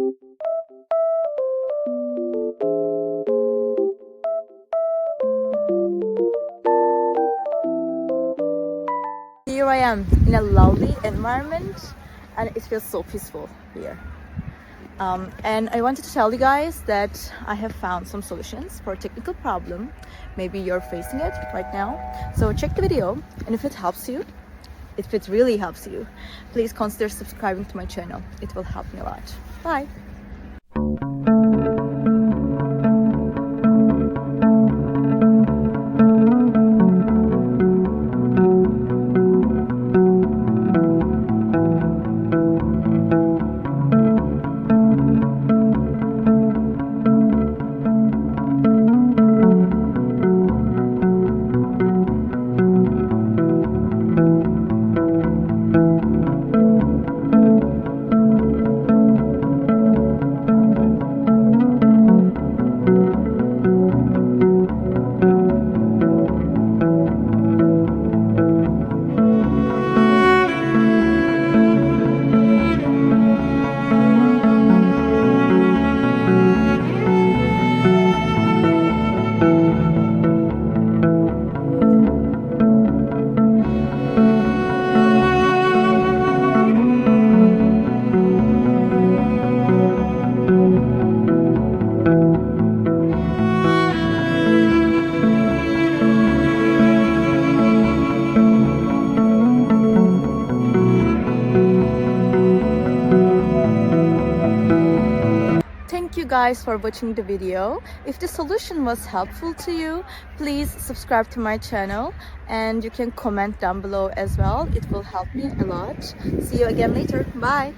Here I am in a lovely environment and it feels so peaceful here. And I wanted to tell you guys that I have found some solutions for a technical problem. Maybe you're facing it right now. So check the video, and if it helps you, if it really helps you, please consider subscribing to my channel. It will help me a lot. Bye! Thank you guys for watching the video. If the solution was helpful to you, please subscribe to my channel and you can comment down below as well. It will help me a lot. See you again later. Bye.